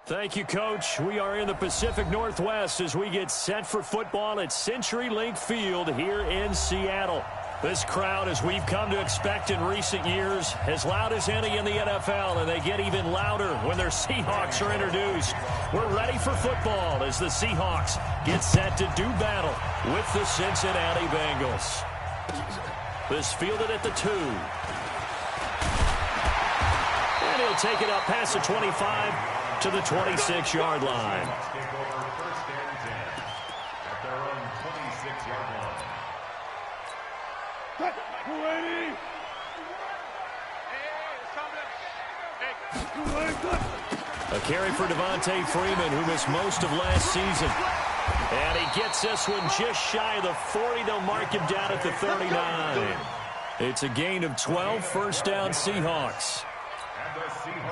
Thank you, Coach. We are in the Pacific Northwest as we get set for football at CenturyLink Field here in Seattle. This crowd, as we've come to expect in recent years, as loud as any in the NFL, and they get even louder when their Seahawks are introduced. We're ready for football as the Seahawks get set to do battle with the Cincinnati Bengals. This fielded at the 2. And he'll take it up past the 25 to the 26-yard line. A carry for Devontae Freeman, who missed most of last season. And he gets this one just shy of the 40. They'll mark him down at the 39. It's a gain of 12, first down Seahawks.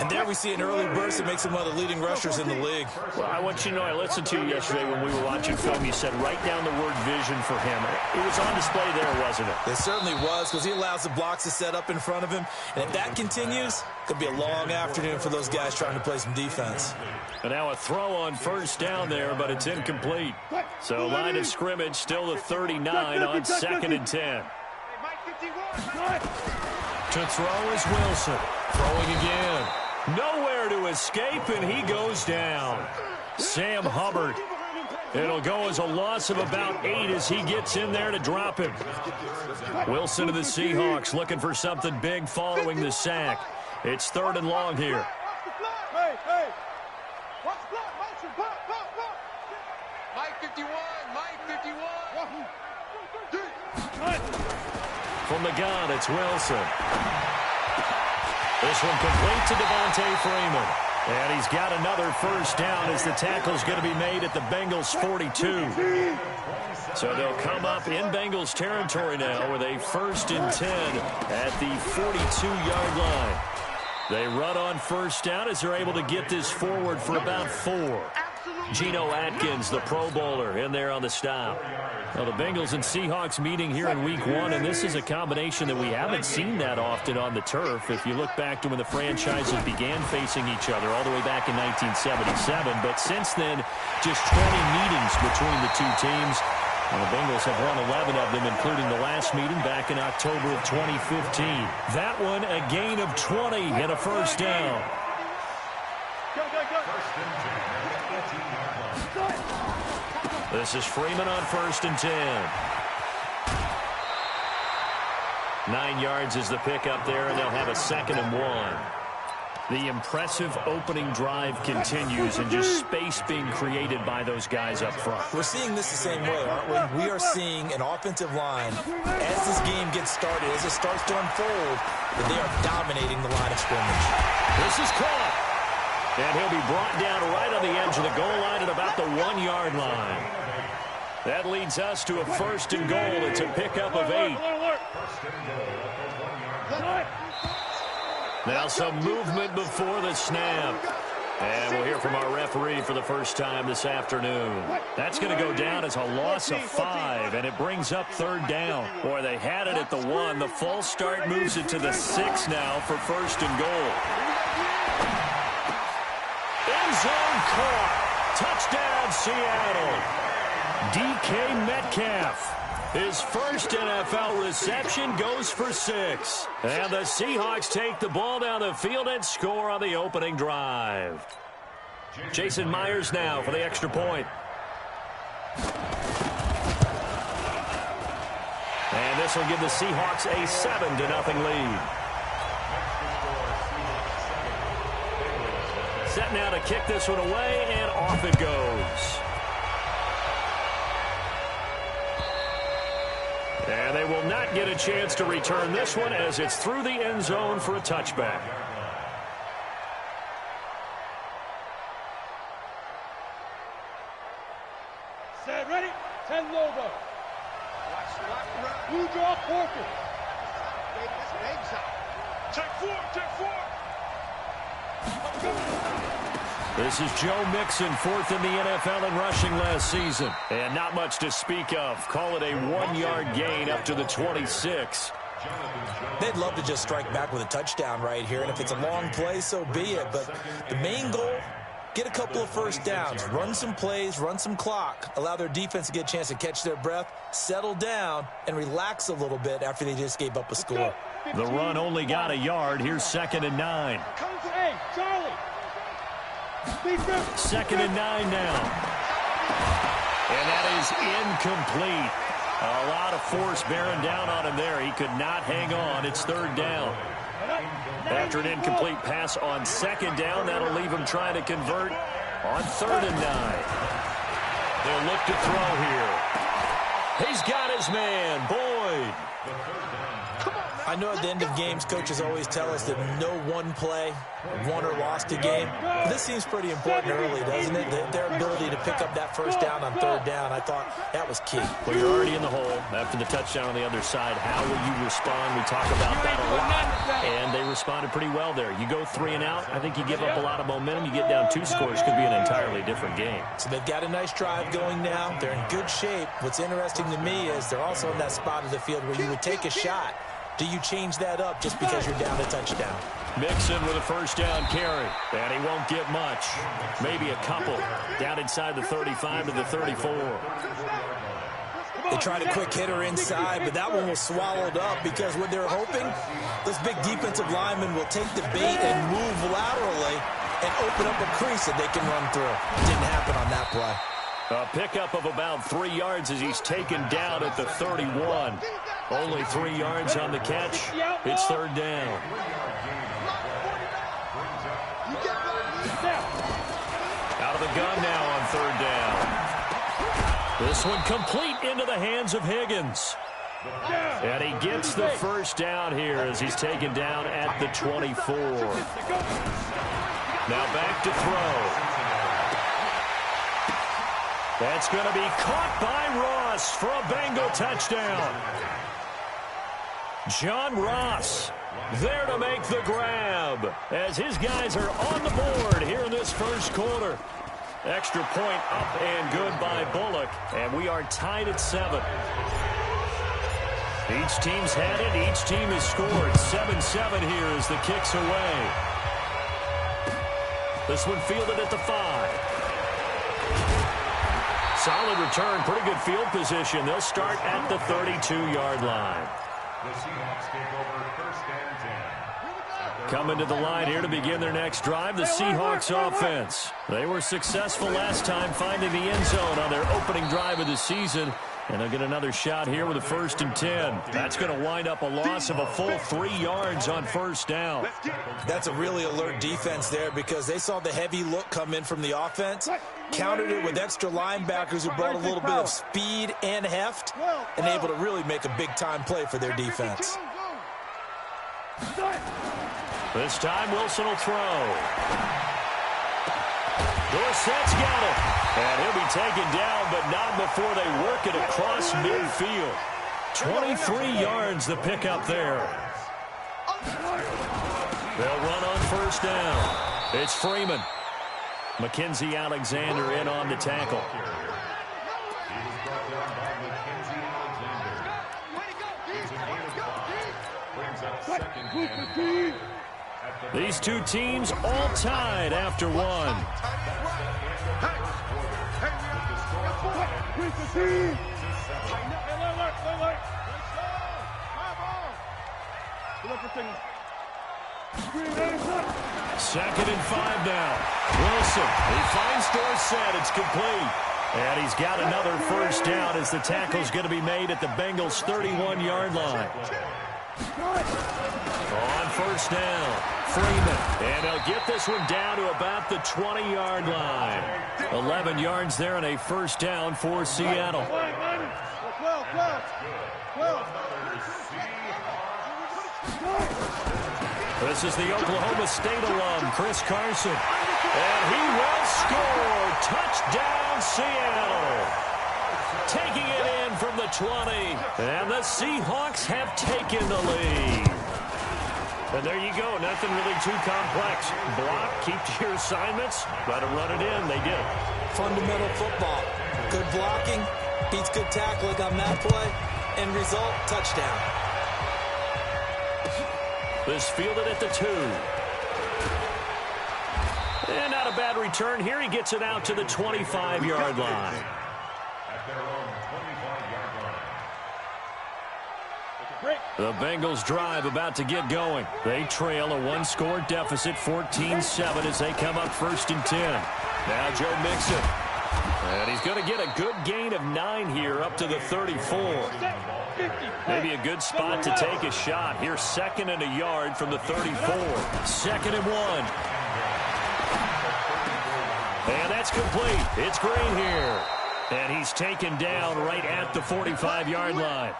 And there we see an early burst that makes him one of the leading rushers in the league. Well, I want you to know, I listened to you yesterday when we were watching film. You said write down the word vision for him. It was on display there, wasn't it? It certainly was, because he allows the blocks to set up in front of him. And if that continues, it could be a long afternoon for those guys trying to play some defense. And now a throw on first down there, but it's incomplete. So line of scrimmage still the 39 on 2nd and 10. To throw is Wilson. Throwing again. Nowhere to escape, and he goes down. Sam Hubbard. It'll go as a loss of about 8 as he gets in there to drop him. Wilson to the Seahawks looking for something big following the sack. It's 3rd and long here. Mike 51, Mike 51. From the gun, it's Wilson. This one complete to Devontae Freeman. And he's got another first down as the tackle's going to be made at the Bengals 42. So they'll come up in Bengals territory now with a 1st and 10 at the 42-yard line. They run on first down as they're able to get this forward for about 4. Geno Atkins, the Pro Bowler, in there on the stop. Well, the Bengals and Seahawks meeting here in Week 1, and this is a combination that we haven't seen that often on the turf. If you look back to when the franchises began facing each other all the way back in 1977, but since then, just 20 meetings between the two teams. And the Bengals have won 11 of them, including the last meeting back in October of 2015. That one, a gain of 20 and a first down. This is Freeman on 1st and 10. 9 yards is the pickup there, and they'll have a 2nd and 1. The impressive opening drive continues, and just space being created by those guys up front. We're seeing this the same way, aren't we? We are seeing an offensive line, as this game gets started, as it starts to unfold, that they are dominating the line of scrimmage. This is caught. And he'll be brought down right on the edge of the goal line at about the 1-yard line. That leads us to a 1st and goal. It's a pickup of 8. Now some movement before the snap. And we'll hear from our referee for the first time this afternoon. That's going to go down as a loss of 5, and it brings up 3rd down. Boy, they had it at the 1. The false start moves it to the 6 now for 1st and goal. End zone caught. Touchdown, Seattle. DK Metcalf. His first NFL reception goes for 6. And the Seahawks take the ball down the field and score on the opening drive. Jason Myers now for the extra point. And this will give the Seahawks a 7-0 lead. Set now to kick this one away, and off it goes. And they will not get a chance to return this one as it's through the end zone for a touchback. Set, ready? 10 logo. Blue draw, Porter. Check 4, check 4. This is Joe Mixon, 4th in the NFL in rushing last season. And not much to speak of. Call it a 1-yard gain up to the 26. They'd love to just strike back with a touchdown right here, and if it's a long play, so be it. But the main goal get a couple of first downs, run some plays, run some clock, allow their defense to get a chance to catch their breath, settle down, and relax a little bit after they just gave up a score. The run only got a yard. Here's 2nd and 9. Hey, Charlie. 2nd and 9 now. And that is incomplete. A lot of force bearing down on him there. He could not hang on. It's 3rd down. After an incomplete pass on 2nd down, that'll leave him trying to convert on 3rd and 9. They'll look to throw here. He's got his man, Boyd. I know at the end of games, coaches always tell us that no one play won or lost a game. This seems pretty important early, doesn't it? Their ability to pick up that first down on 3rd down, I thought that was key. Well, you're already in the hole after the touchdown on the other side. How will you respond? We talk about that a lot, and they responded pretty well there. You go 3 and out, I think you give up a lot of momentum. You get down 2 scores, could be an entirely different game. So they've got a nice drive going now. They're in good shape. What's interesting to me is they're also in that spot of the field where you would take a shot. Do you change that up just because you're down a touchdown? Mixon with a first down carry, and he won't get much. Maybe a couple down inside the 35 to the 34. They tried a quick hitter inside, but that one was swallowed up because what they're hoping, those big defensive linemen will take the bait and move laterally and open up a crease that they can run through. Didn't happen on that play. A pickup of about 3 yards as he's taken down at the 31. Only 3 yards on the catch. It's 3rd down. Out of the gun now on 3rd down. This one complete into the hands of Higgins. And he gets the first down here as he's taken down at the 24. Now back to throw. That's going to be caught by Ross for a Bengal touchdown. John Ross there to make the grab as his guys are on the board here in this first quarter. Extra point up and good by Bullock, and we are tied at 7. Each team's had it. Each team has scored. 7-7 here as the kick's away. This one fielded at the 5. Solid return, pretty good field position. They'll start at the 32-yard line. The Seahawks take over 1st and 10. Coming to the line here to begin their next drive, the Seahawks offense. They were successful last time finding the end zone on their opening drive of the season. And they'll get another shot here with a 1st and 10. That's going to wind up a loss of a full 3 yards on 1st down. That's a really alert defense there because they saw the heavy look come in from the offense, countered it with extra linebackers who brought a little bit of speed and heft, and able to really make a big-time play for their defense. This time Wilson will throw. Dorsett's got it. And he'll be taken down, but not before they work it across midfield. 23 yards the pickup there. They'll run on 1st down. It's Freeman. Mackenzie Alexander in on the tackle. These two teams all tied after 1. Second and 5 now. Wilson, he finds Dorsett. It's complete. And he's got another 1st down as the tackle's going to be made at the Bengals' 31-yard line. On 1st down, Freeman. And they'll get this one down to about the 20-yard line. 11 yards there and a 1st down for Seattle. This is the Oklahoma State alum, Chris Carson. And he will score. Touchdown, Seattle. Taking it in from the 20. And the Seahawks have taken the lead. And there you go. Nothing really too complex. Block, keep to your assignments. Got to run it in. They did it. Fundamental football. Good blocking beats good tackling on that play. End result, touchdown. This fielded at the 2. And not a bad return here. He gets it out to the 25-yard line. At their own 25-yard line. The Bengals drive about to get going. They trail a one-score deficit, 14-7, as they come up 1st and 10. Now Joe Mixon. And he's going to get a good gain of 9 here up to the 34. Maybe a good spot to take a shot. Here's 2nd and a yard from the 34. 2nd and 1. And that's complete. It's Green here. And he's taken down right at the 45-yard line.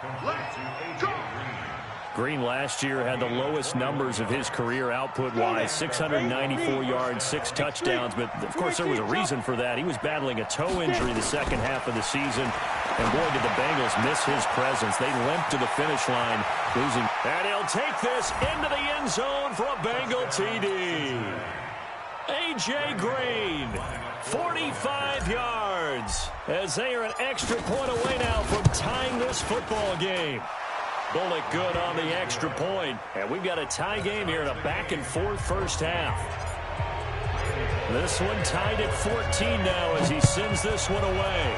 Green last year had the lowest numbers of his career output-wise, 694 yards, 6 touchdowns. But, of course, there was a reason for that. He was battling a toe injury the second half of the season. And, boy, did the Bengals miss his presence. They limped to the finish line, losing. And he'll take this into the end zone for a Bengal TD. A.J. Green, 45 yards, as they are an extra point away now from tying this football game. Bullock good on the extra point. And we've got a tie game here in a back-and-forth first half. This one tied at 14 now as he sends this one away.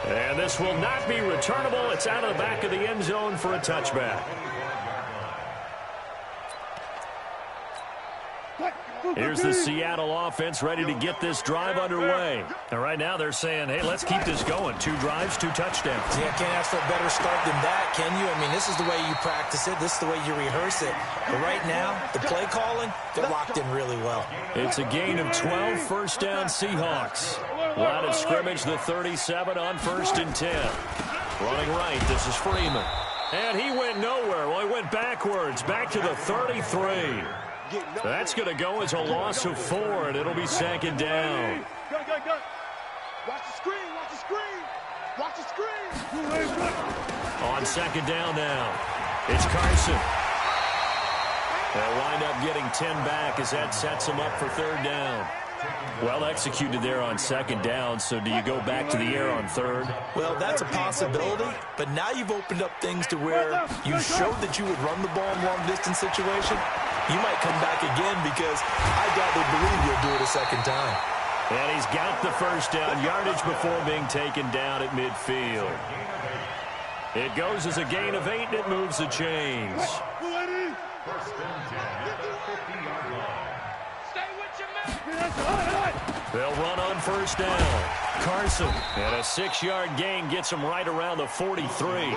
And this will not be returnable. It's out of the back of the end zone for a touchback. Here's the Seattle offense ready to get this drive underway. And right now they're saying, hey, let's keep this going. 2 drives, 2 touchdowns. Yeah, can't ask for a better start than that, can you? I mean, this is the way you practice it. This is the way you rehearse it. But right now, the play calling, they're locked in really well. It's a gain of 12, first down Seahawks. Line of scrimmage, the 37 on 1st and 10. Running right, this is Freeman. And he went nowhere. Well, he went backwards, back to the 33. That's going to go as a loss of 4, and it'll be 2nd down. Watch the screen, watch the screen, watch the screen. On 2nd down now, it's Carson. They'll wind up getting 10 back as that sets them up for 3rd down. Well executed there on 2nd down, so do you go back to the air on 3rd? Well, that's a possibility, but now you've opened up things to where you showed that you would run the ball in long-distance situation. You might come back again because I doubt they believe you'll do it a 2nd time. And he's got the first down, yardage before being taken down at midfield. It goes as a gain of 8, and it moves the chains. 1st and 10 at the 50-yard line. Stay with your man. They'll run on 1st down. Carson, and a 6-yard gain gets him right around the 43.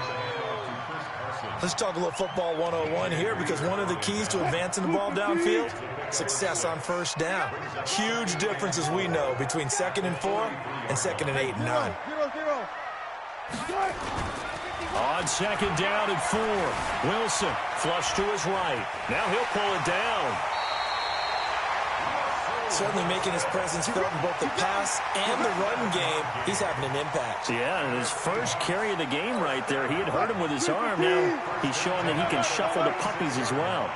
Let's talk a little football 101 here, because one of the keys to advancing the ball downfield, success on 1st down. Huge difference, as we know, between 2nd and 4 and 2nd and 8 and 9. On 2nd down and 4, Wilson flush to his right. Now he'll pull it down. Certainly making his presence felt in both the pass and the run game. He's having an impact. Yeah, and his first carry of the game right there, he had hurt him with his arm. Now he's showing that he can shuffle the puppies as well.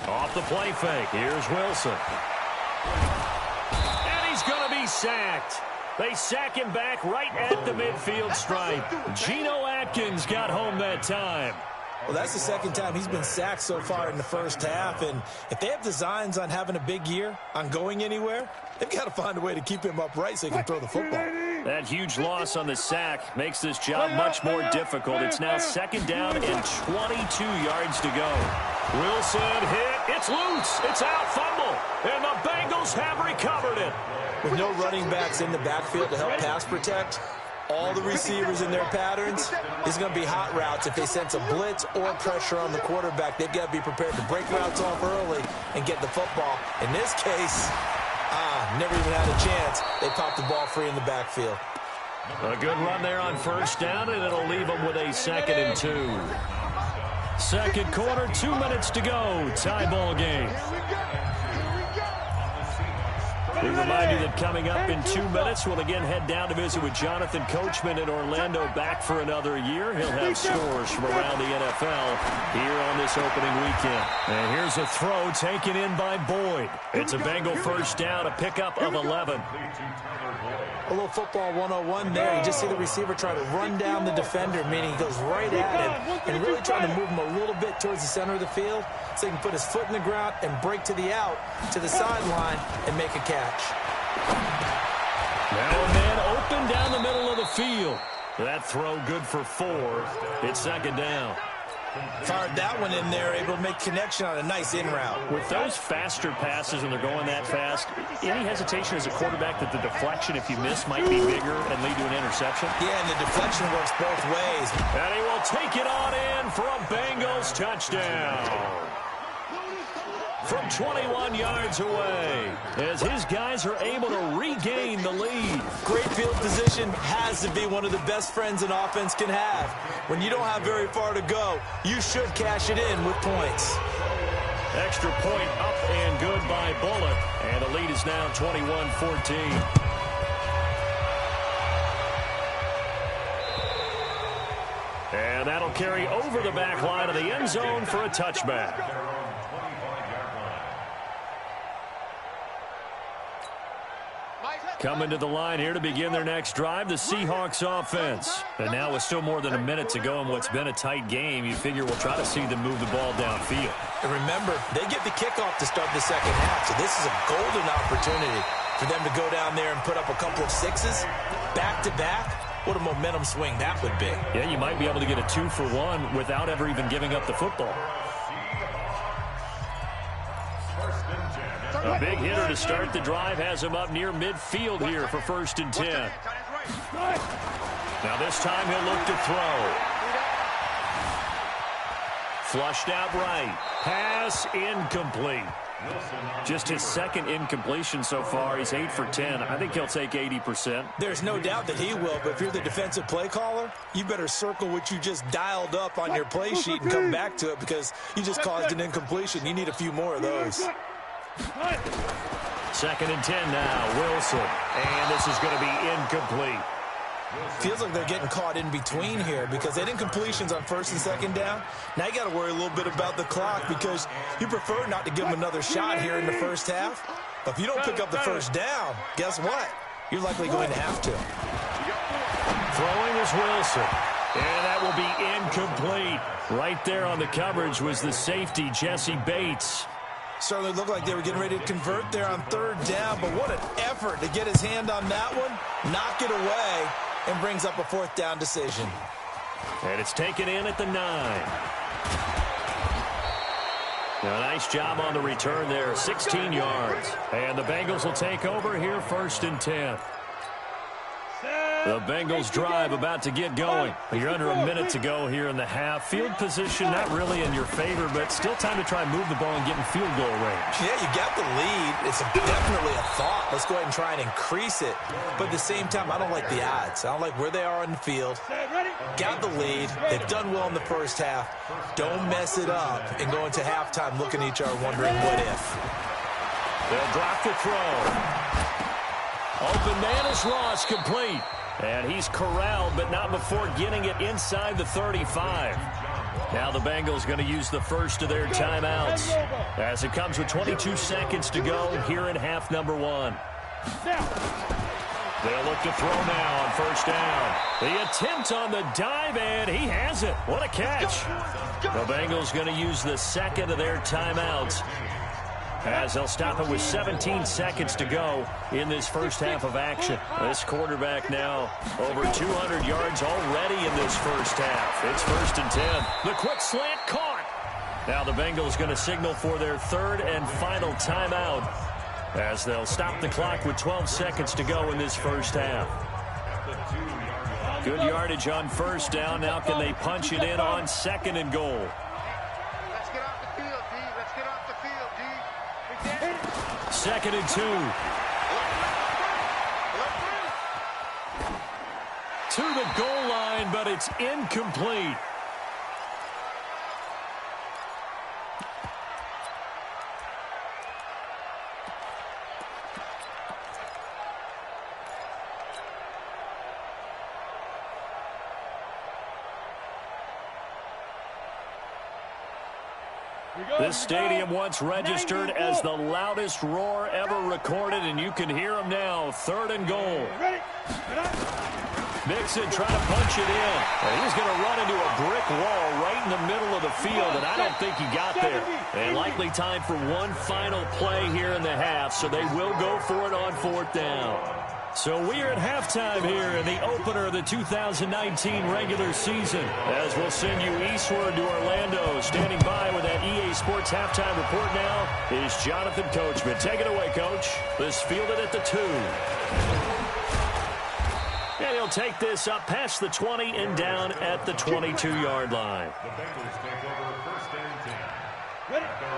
Off the play fake, here's Wilson. And he's going to be sacked. They sack him back right at the midfield stripe. Geno Atkins got home that time. Well, that's the 2nd time he's been sacked so far in the first half. And if they have designs on having a big year, on going anywhere, they've got to find a way to keep him upright so he can throw the football. That huge loss on the sack makes this job much more difficult. It's now 2nd down and 22 yards to go. Wilson hit. It's loose. It's out. Fumble. And the Bengals have recovered it. With no running backs in the backfield to help pass protect, all the receivers in their patterns, it's going to be hot routes. If they sense a blitz or pressure on the quarterback, they've got to be prepared to break routes off early and get the football. In this case, never even had a chance. They popped the ball free in the backfield. A good run there on 1st down, and it'll leave them with a 2nd and 2. 2nd quarter, 2 minutes to go. Tie ball game. We remind you that coming up in 2 minutes, we'll again head down to visit with Jonathan Coachman in Orlando, back for another year. He'll have scores from around the NFL here on this opening weekend. And here's a throw taken in by Boyd. It's a Bengal first down, a pickup of 11. A little football 101 there. You just see the receiver try to run down the defender, meaning he goes right at him and really trying to move him a little bit towards the center of the field so he can put his foot in the ground and break to the out, to the sideline, and make a catch. Now a man open down the middle of the field. That throw good for 4. It's second down. Fired that one in there, able to make connection on a nice in route. With those faster passes when they're going that fast, any hesitation as a quarterback that the deflection, if you miss, might be bigger and lead to an interception? Yeah, and the deflection works both ways. And he will take it on in for a Bengals touchdown. From 21 yards away, as his guys are able to regain the lead. Great field position has to be one of the best friends an offense can have. When you don't have very far to go, you should cash it in with points. Extra point up and good by Bullock, and the lead is now 21-14. And that'll carry over the back line of the end zone for a touchback. Coming to the line here to begin their next drive, the Seahawks offense. And now with still more than a minute to go in what's been a tight game, you figure we'll try to see them move the ball downfield. And remember, they get the kickoff to start the second half, so this is a golden opportunity for them to go down there and put up a couple of sixes back-to-back. What a momentum swing that would be. Yeah, you might be able to get a 2-for-1 without ever even giving up the football. A big hitter to start the drive has him up near midfield here for 1st and 10. Now this time he'll look to throw. Flushed out right. Pass incomplete. Just his second incompletion so far. He's 8 for 10. I think he'll take 80%. There's no doubt that he will, but if you're the defensive play caller, you better circle what you just dialed up on your play sheet and come back to it because you just caused an incompletion. You need a few more of those. 2nd and 10 now. Wilson. And this is going to be incomplete. Feels like they're getting caught in between here because they didn't completions on 1st and 2nd down. Now you got to worry a little bit about the clock because you prefer not to give them another shot here in the first half. But if you don't pick up the first down, guess what? You're likely going to have to. Throwing is Wilson. And that will be incomplete. Right there on the coverage was the safety, Jesse Bates. Certainly looked like they were getting ready to convert there on 3rd down, but what an effort to get his hand on that one, knock it away, and brings up a 4th down decision. And it's taken in at the 9. A nice job on the return there, 16 yards. And the Bengals will take over here 1st and 10. The Bengals drive about to get going. You're under a minute to go here in the half. Field position not really in your favor, but still time to try and move the ball and get in field goal range. Yeah, you got the lead. It's definitely a thought. Let's go ahead and try and increase it. But at the same time, I don't like the odds. I don't like where they are on the field. Got the lead. They've done well in the first half. Don't mess it up and go into halftime looking at each other wondering what if. They'll drop the throw. Open man is Ross, complete. And he's corralled, but not before getting it inside the 35. Now the Bengals going to use the first of their timeouts as it comes with 22 seconds to go here in half number 1. They'll look to throw now on 1st down. The attempt on the dive, and he has it. What a catch. The Bengals going to use the second of their timeouts as they'll stop it with 17 seconds to go in this first half of action. This quarterback now over 200 yards already in this first half. It's 1st and 10. The quick slant caught. Now the Bengals going to signal for their 3rd and final timeout as they'll stop the clock with 12 seconds to go in this first half. Good yardage on 1st down. Now can they punch it in on 2nd and goal? Let's get off the field, D. Let's get off the field, D. 2nd and 2. To the goal line, but it's incomplete. This stadium once registered as the loudest roar ever recorded, and you can hear them now. 3rd and goal. Mixon trying to punch it in. And he's going to run into a brick wall right in the middle of the field, and I don't think he got there. And likely time for one final play here in the half, so they will go for it on 4th down. So we are at halftime here in the opener of the 2019 regular season. As we'll send you eastward to Orlando. Standing by with that EA Sports halftime report now is Jonathan Coachman. Take it away, Coach. This fielded at the 2. And he'll take this up past the 20 and down at the 22-yard line.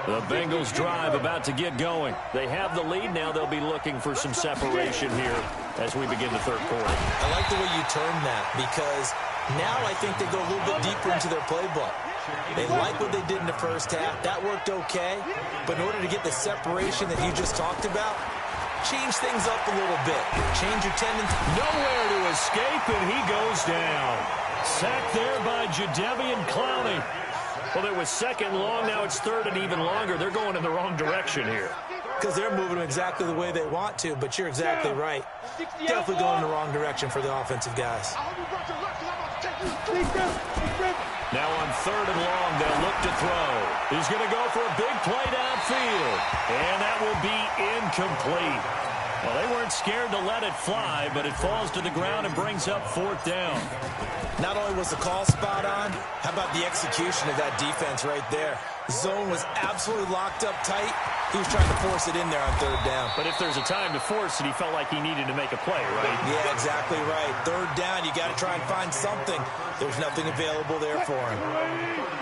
The Bengals drive about to get going. They have the lead. Now they'll be looking for some separation here as we begin the 3rd quarter. I like the way you termed that because now I think they go a little bit deeper into their playbook. They like what they did in the first half. That worked okay. But in order to get the separation that you just talked about, change things up a little bit. Change your tendency. Nowhere to escape, and he goes down. Sacked there by Jadeveon Clowney. Well, it was 2nd long. Now it's 3rd and even longer. They're going in the wrong direction here. Because they're moving exactly the way they want to, but you're exactly right. Definitely going in the wrong direction for the offensive guys. Now on 3rd and long, they'll look to throw. He's going to go for a big play downfield, and that will be incomplete. Well, they weren't scared to let it fly, but it falls to the ground and brings up 4th down. Not only was the call spot on, how about the execution of that defense right there? The zone was absolutely locked up tight. He was trying to force it in there on 3rd down. But if there's a time to force it, he felt like he needed to make a play, right? Yeah, exactly right. 3rd down, you got to try and find something. There's nothing available there for him.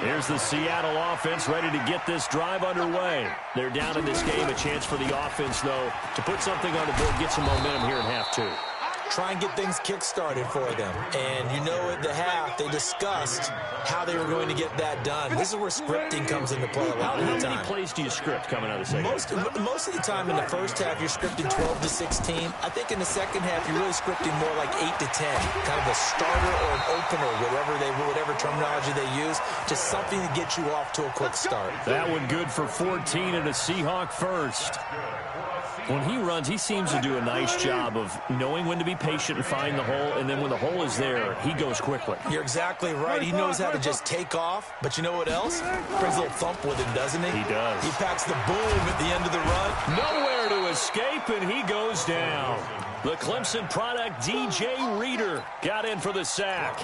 Here's the Seattle offense ready to get this drive underway. They're down in this game. A chance for the offense, though, to put something on the board, get some momentum here in half 2. Try and get things kick-started for them. And you know at the half, they discussed how they were going to get that done. This is where scripting comes into play a lot of the time. How many plays do you script coming out of the second? Most of the time in the first half, you're scripting 12 to 16. I think in the second half, you're really scripting more like 8 to 10. Kind of a starter or an opener, whatever terminology they use. Just something to get you off to a quick start. That one good for 14 and a Seahawk first. When he runs, he seems to do a nice job of knowing when to be patient and find the hole, and then when the hole is there, he goes quickly. You're exactly right. He knows how to just take off, but you know what else? Brings a little thump with him, doesn't he? He does. He packs the boom at the end of the run. Nowhere to escape, and he goes down. The Clemson product, DJ Reader, got in for the sack.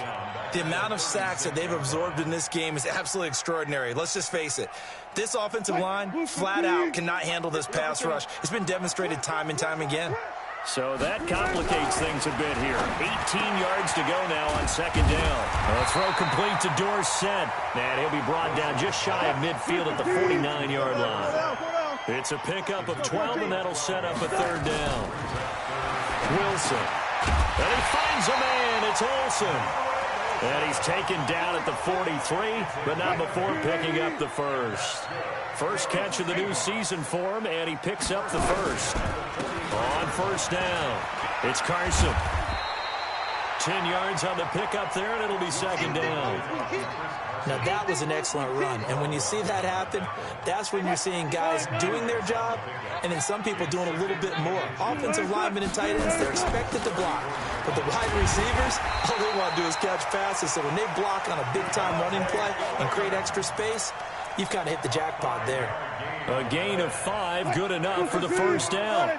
The amount of sacks that they've absorbed in this game is absolutely extraordinary. Let's just face it. This offensive line, flat out, cannot handle this pass rush. It's been demonstrated time and time again. So that complicates things a bit here. 18 yards to go now on 2nd down. A throw complete to Dorsett. And he'll be brought down just shy of midfield at the 49-yard line. It's a pickup of 12, and that'll set up a 3rd down. Wilson. And he finds a man. It's Olsen. And he's taken down at the 43, but not before picking up the first. First catch of the new season for him, and he picks up the first. On 1st down, it's Carson. 10 yards on the pickup there, and it'll be 2nd down. Now, that was an excellent run. And when you see that happen, that's when you're seeing guys doing their job and then some people doing a little bit more. Offensive linemen and tight ends, they're expected to block. But the wide receivers, all they want to do is catch passes. So when they block on a big-time running play and create extra space, you've kind of hit the jackpot there. A gain of 5, good enough for the 1st down.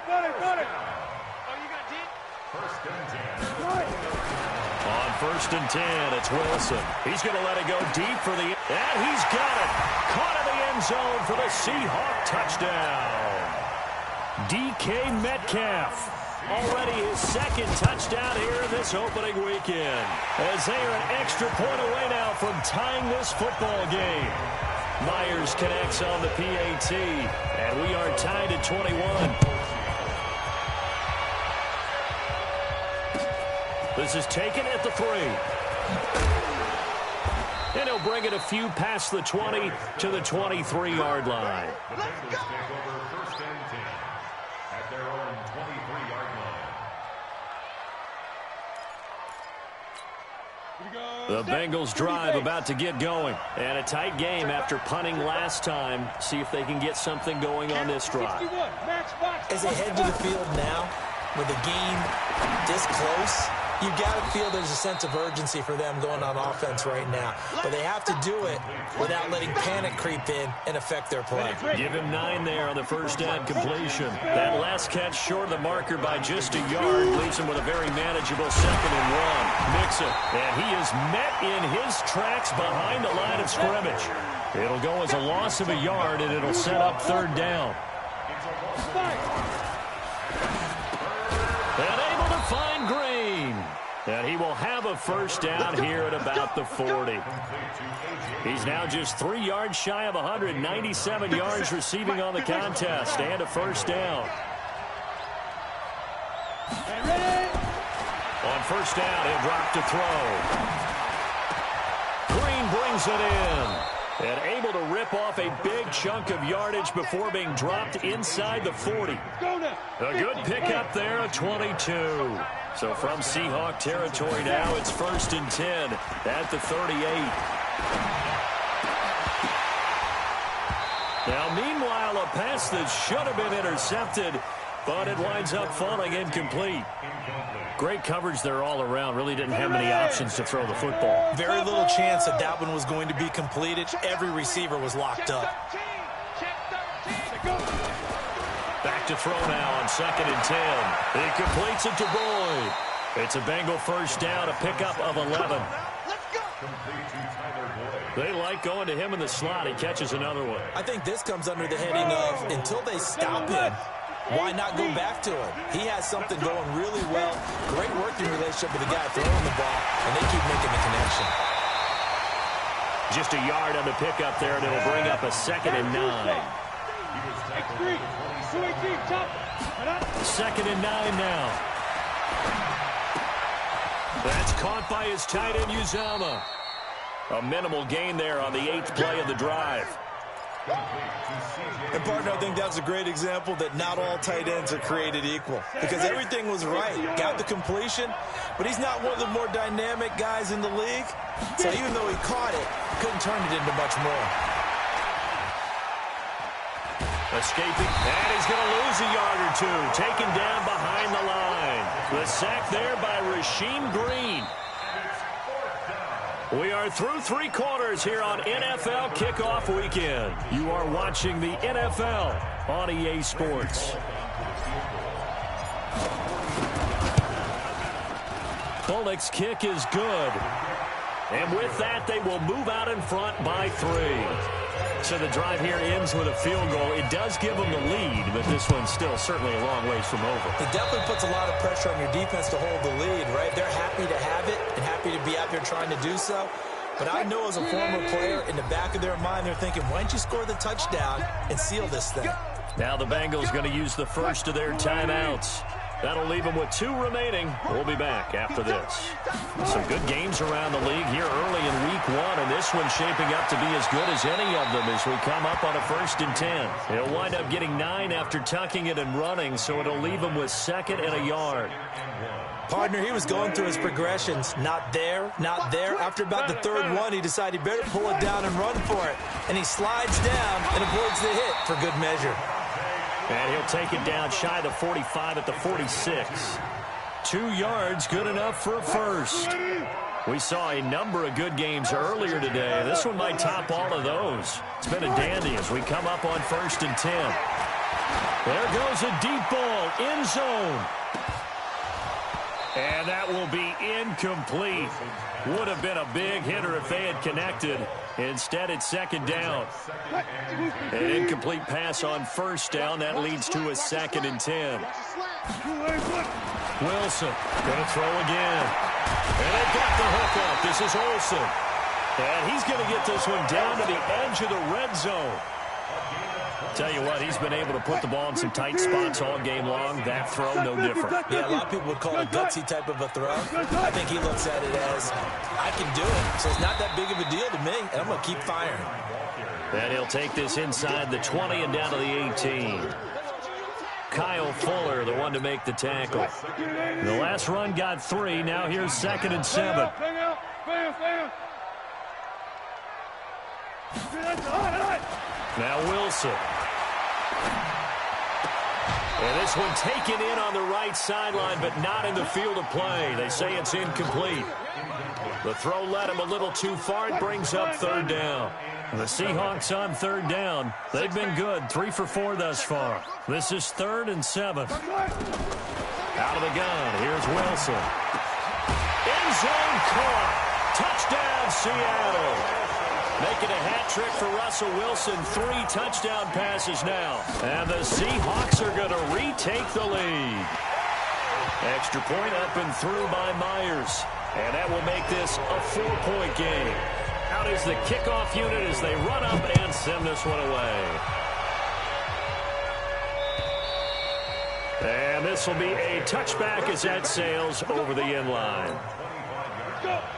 On 1st and 10, it's Wilson. He's going to let it go deep for the... And he's got it. Caught in the end zone for the Seahawk touchdown. DK Metcalf. Already his 2nd touchdown here in this opening weekend. As they are an extra point away now from tying this football game. Myers connects on the PAT. And we are tied at 21. This is taken at the 3. And he'll bring it a few past the 20 to the 23-yard line. The Bengals take over 1st and 10 at their own 23-yard line. The Bengals drive about to get going. And a tight game after punting last time. See if they can get something going on this drive. As they head to the field now, with the game this close, you got to feel there's a sense of urgency for them going on offense right now. But they have to do it without letting panic creep in and affect their play. Give him 9 there on the first down completion. That last catch short of the marker by just a yard leaves him with a very manageable 2nd and 1. Mixon, and he is met in his tracks behind the line of scrimmage. It'll go as a loss of a yard, and it'll set up 3rd down. And able to find Green. And he will have a first down here at about the 40. He's now just 3 yards shy of 197 yards receiving on the contest and a first down. On first down, he'll drop to throw. Green brings it in. And able to rip off a big chunk of yardage before being dropped inside the 40. A good pickup there at 22. So from Seahawk territory now, it's 1st and 10 at the 38. Now, meanwhile, a pass that should have been intercepted, but it winds up falling incomplete. Great coverage there all around. Really didn't have many options to throw the football. Very little chance that one was going to be completed. Every receiver was locked up. Back to throw now on 2nd and 10. He completes it to Boyd. It's a Bengal first down, a pickup of 11. They like going to him in the slot. He catches another one. I think this comes under the heading of until they stop him, why not go back to him? He has something going really well. Great working relationship with the guy throwing the ball, and they keep making the connection. Just a yard on the pickup there, and it'll bring up a 2nd and 9. 2nd and 9 now. That's caught by his tight end, Uzama. A minimal gain there on the 8th play of the drive. And, partner, I think that's a great example that not all tight ends are created equal. Because everything was right. Got the completion, but he's not one of the more dynamic guys in the league. So even though he caught it, couldn't turn it into much more. Escaping, and he's going to lose a yard or two. Taken down behind the line. The sack there by Rasheem Green. We are through 3 quarters here on NFL Kickoff Weekend. You are watching the NFL on EA Sports. Bullock's kick is good. And with that, they will move out in front by 3. So the drive here ends with a field goal. It does give them the lead, but this one's still certainly a long ways from over. It definitely puts a lot of pressure on your defense to hold the lead, right? They're happy to have it and happy to be out there trying to do so. But I know as a former player, in the back of their mind, they're thinking, why don't you score the touchdown and seal this thing? Now the Bengals going to use the first of their timeouts. That'll leave them with 2 remaining. We'll be back after this. Some good games around the league here early in week 1, and this one's shaping up to be as good as any of them as we come up on a 1st and 10. He'll wind up getting 9 after tucking it and running, so it'll leave him with 2nd and a yard. Partner, he was going through his progressions. Not there, not there. After about the 3rd one, he decided he better pull it down and run for it. And he slides down and avoids the hit for good measure. And he'll take it down shy of the 45 at the 46. 2 yards, good enough for a first. We saw a number of good games earlier today. This one might top all of those. It's been a dandy as we come up on 1st and 10. There goes a deep ball, end zone. And that will be incomplete. Would have been a big hitter if they had connected. Instead, it's 2nd down. An incomplete pass on 1st down. That leads to a 2nd and 10. Wilson going to throw again. And they got the hook up. This is Olsen. And he's going to get this one down to the edge of the red zone. Tell you what, he's been able to put the ball in some tight spots all game long. That throw, no different. Yeah, a lot of people would call it a gutsy type of a throw. I think he looks at it as, I can do it. So it's not that big of a deal to me, and I'm going to keep firing. And he'll take this inside the 20 and down to the 18. Kyle Fuller, the one to make the tackle. The last run got 3. Now here's 2nd and 7. Now Wilson. And this one taken in on the right sideline, but not in the field of play. They say it's incomplete. The throw led him a little too far. It brings up third down. The Seahawks on third down. They've been good, 3 for 4 thus far. This is 3rd and 7. Out of the gun, here's Wilson. End zone caught. Touchdown, Seattle. Making a hat trick for Russell Wilson. 3 touchdown passes now. And the Seahawks are going to retake the lead. Extra point up and through by Myers. And that will make this a 4-point game. Out is the kickoff unit as they run up and send this one away. And this will be a touchback as that sails over the end line.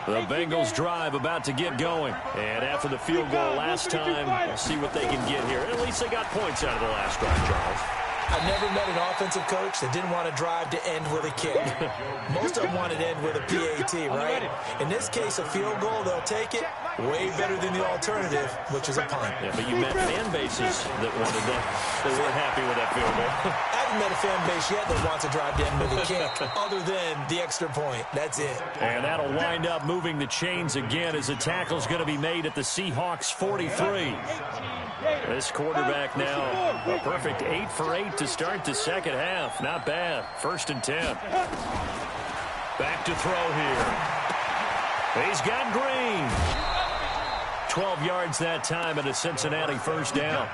The Bengals drive about to get going. And after the field goal last time, we'll see what they can get here. At least they got points out of the last drive, Charles. I've never met an offensive coach that didn't want to drive to end with a kick. Most of them wanted to end with a PAT, right? In this case, a field goal, they'll take it. Way better than the alternative, which is a punt. Yeah, but you met fan bases that wanted that. They weren't happy with that field goal. I haven't met a fan base yet that wants to drive to end with a kick, other than the extra point. That's it. And that'll wind up moving the chains again as the tackle's going to be made at the Seahawks 43. This quarterback now a perfect 8 for 8 to start the second half. Not bad. 1st and 10. Back to throw here. He's got Green. 12 yards that time and a Cincinnati first down.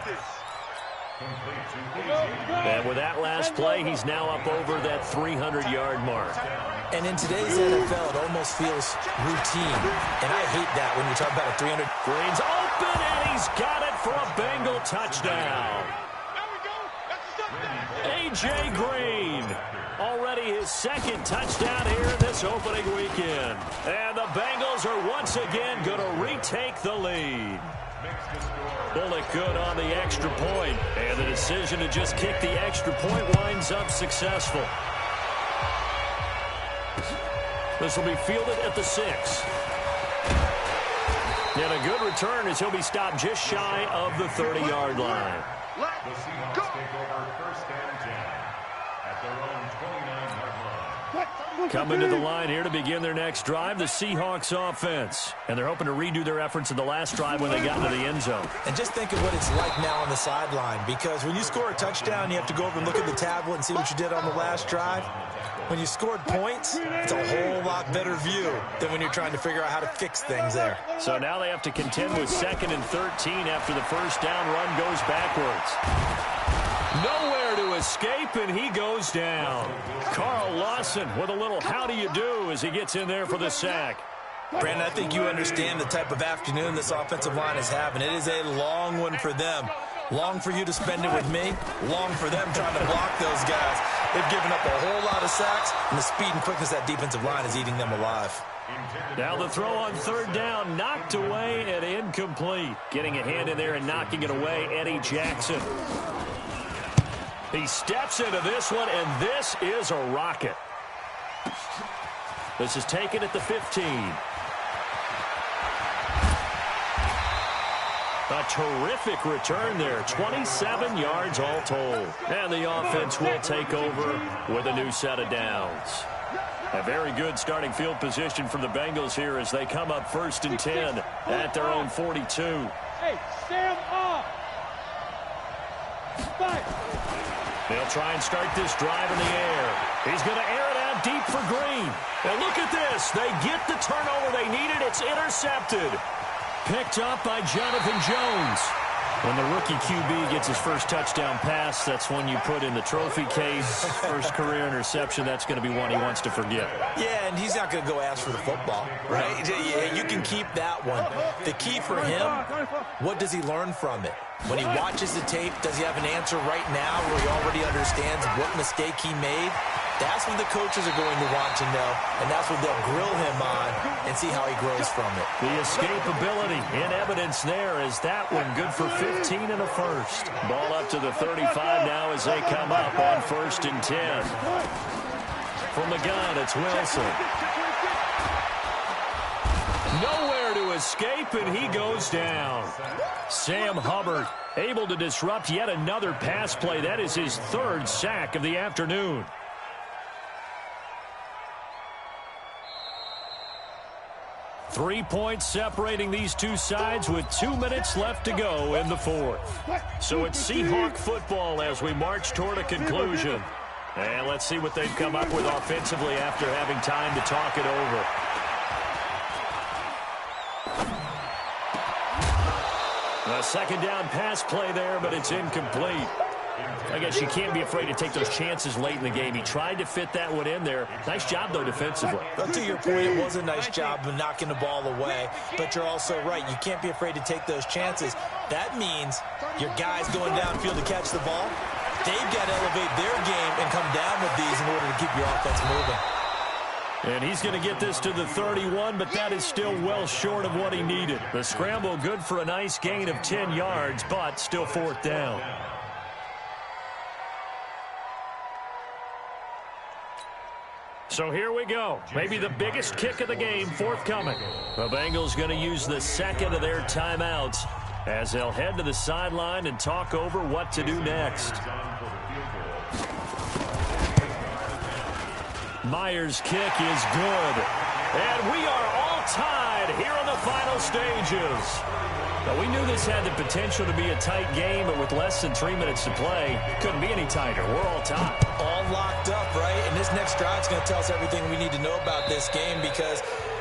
And with that last play, he's now up over that 300-yard mark. And in today's NFL, it almost feels routine. And I hate that when you talk about a 300. Green's open, and he's got it for a Bengal touchdown. A.J. Green, already his 2nd touchdown here in this opening weekend. And the Bengals are once again going to retake the lead. Bullock good on the extra point, and the decision to just kick the extra point winds up successful. This will be fielded at the 6. And a good return as he'll be stopped just shy of the 30-yard line. The Seahawks take over 1st and 10 at their own 29-yard line. Coming to the line here to begin their next drive, the Seahawks offense. And they're hoping to redo their efforts in the last drive when they got into the end zone. And just think of what it's like now on the sideline, because when you score a touchdown, you have to go over and look at the tablet and see what you did on the last drive. When you scored points, it's a whole lot better view than when you're trying to figure out how to fix things there. So now they have to contend with 2nd and 13 after the first down run goes backwards. Nowhere to escape, and he goes down. Carl Lawson with a little how do you do as he gets in there for the sack. Brandon, I think you understand the type of afternoon this offensive line is having. It is a long one for them. Long for you to spend it with me. Long for them trying to block those guys. They've given up a whole lot of sacks, and the speed and quickness of that defensive line is eating them alive. Now the throw on 3rd down, knocked away and incomplete. Getting a hand in there and knocking it away, Eddie Jackson. He steps into this one, and this is a rocket. This is taken at the 15. A terrific return there. 27 yards all told. And the offense will take over with a new set of downs. A very good starting field position for the Bengals here as they come up 1st and 10 at their own 42. Hey, stand up. They'll try and start this drive in the air. He's going to air it out deep for Green. And look at this. They get the turnover they needed. It's intercepted. Picked up by Jonathan Jones. When the rookie QB gets his first touchdown pass, that's one you put in the trophy case. First career interception, that's going to be one he wants to forget. Yeah, and he's not going to go ask for the football, right? Yeah, you can keep that one. The key for him, what does he learn from it? When he watches the tape, does he have an answer right now where he already understands what mistake he made? That's what the coaches are going to want to know, and that's what they'll grill him on and see how he grows from it. The escapability in evidence there is that one good for 15 and a first. Ball up to the 35 now as they come up on 1st and 10. From the gun, it's Wilson. Nowhere to escape, and he goes down. Sam Hubbard able to disrupt yet another pass play. That is his third sack of the afternoon. Three points separating these two sides with 2 minutes left to go in the fourth. So it's Seahawk football as we march toward a conclusion. And let's see what they've come up with offensively after having time to talk it over. A second down pass play there, but it's incomplete. I guess you can't be afraid to take those chances late in the game. He tried to fit that one in there. Nice job, though, defensively. Well, to your point, it was a nice job of knocking the ball away. But you're also right. You can't be afraid to take those chances. That means your guys going downfield to catch the ball, they've got to elevate their game and come down with these in order to keep your offense moving. And he's going to get this to the 31, but that is still well short of what he needed. The scramble good for a nice gain of 10 yards, but still fourth down. So here we go. Maybe the biggest kick of the game forthcoming. The Bengals going to use the second of their timeouts as they'll head to the sideline and talk over what to do next. Myers' kick is good. And we are all tied here on the final stages. Now, we knew this had the potential to be a tight game, but with less than 3 minutes to play, couldn't be any tighter. We're all tied. All locked up, right? And this next drive is going to tell us everything we need to know about this game because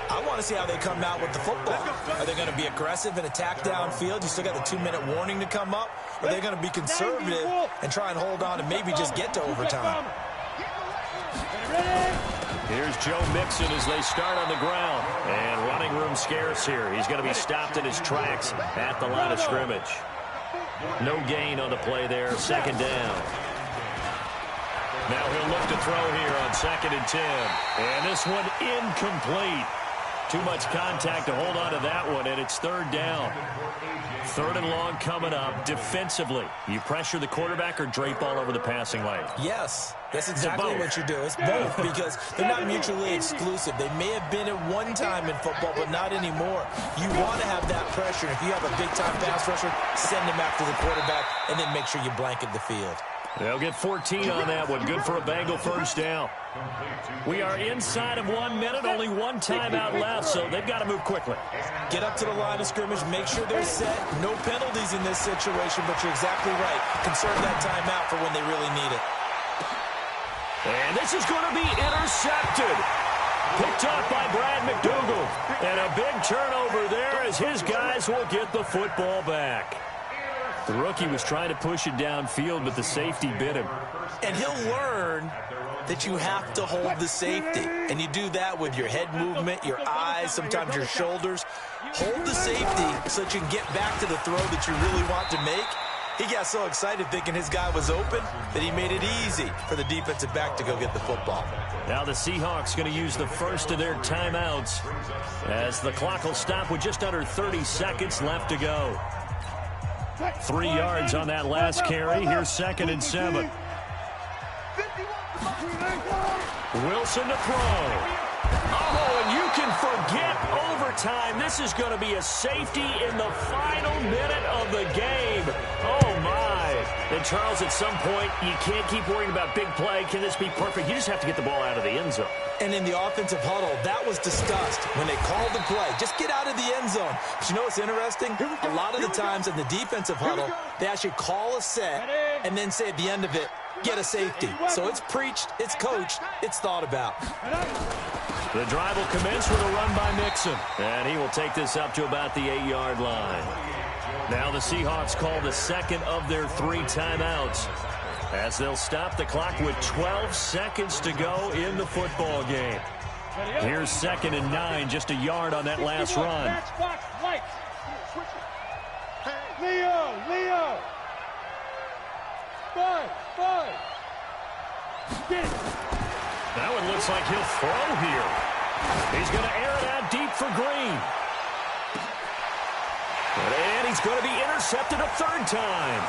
I want to see how they come out with the football. Are they going to be aggressive and attack downfield? You still got the 2-minute warning to come up? Or are they going to be conservative and try and hold on and maybe just get to overtime? Here's Joe Mixon as they start on the ground. And running room scarce here. He's going to be stopped in his tracks at the line of scrimmage. No gain on the play there. Second down. Now he'll look to throw here on 2nd and 10. And this one incomplete. Too much contact to hold on to that one, and it's third down. 3rd and long coming up. Defensively, you pressure the quarterback or drape all over the passing lane? Yes, that's exactly what you do. It's both because they're not mutually exclusive. They may have been at one time in football, but not anymore. You want to have that pressure. If you have a big-time pass rusher, send him after the quarterback, and then make sure you blanket the field. They'll get 14 on that one. Good for a Bengal first down. We are inside of 1 minute. Only one timeout left, so they've got to move quickly. Get up to the line of scrimmage. Make sure they're set. No penalties in this situation, but you're exactly right. Conserve that timeout for when they really need it. And this is going to be intercepted. Picked off by Brad McDougal. And a big turnover there as his guys will get the football back. The rookie was trying to push it downfield, but the safety bit him. And he'll learn that you have to hold the safety. And you do that with your head movement, your eyes, sometimes your shoulders. Hold the safety so that you can get back to the throw that you really want to make. He got so excited thinking his guy was open that he made it easy for the defensive back to go get the football. Now the Seahawks going to use the first of their timeouts as the clock will stop with just under 30 seconds left to go. 3 yards on that last carry. Here's 2nd and 7. Wilson to throw. Oh, and you can forget overtime. This is going to be a safety in the final minute of the game. Oh, my. And, Charles, at some point, you can't keep worrying about big play. Can this be perfect? You just have to get the ball out of the end zone. And in the offensive huddle, that was discussed when they called the play. Just get out of the end zone. But you know what's interesting? A lot of the times in the defensive huddle, they actually call a set and then say at the end of it, get a safety. So it's preached, it's coached, it's thought about. The drive will commence with a run by Mixon. And he will take this up to about the 8-yard line. Now the Seahawks call the second of their 3 timeouts as they'll stop the clock with 12 seconds to go in the football game. Here's 2nd and 9, just a yard on that last run. Leo. 5. Now it looks like he'll throw here. He's going to air it out deep for Green. And he's going to be intercepted a 3rd time.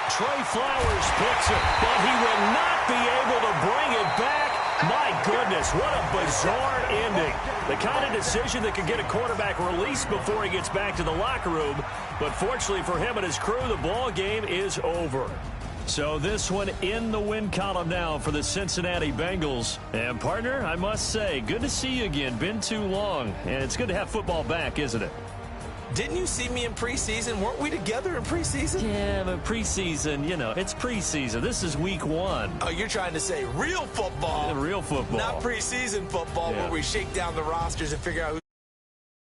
Trey Flowers picks it, but he will not be able to bring it back. My goodness, what a bizarre ending. The kind of decision that could get a quarterback released before he gets back to the locker room. But fortunately for him and his crew, the ball game is over. So this one in the win column now for the Cincinnati Bengals. And, partner, I must say, good to see you again. Been too long. And it's good to have football back, isn't it? Didn't you see me in preseason? Weren't we together in preseason? Yeah, but preseason, you know, it's preseason. This is week 1. Oh, you're trying to say real football. Real football. Not preseason football where we shake down the rosters and figure out who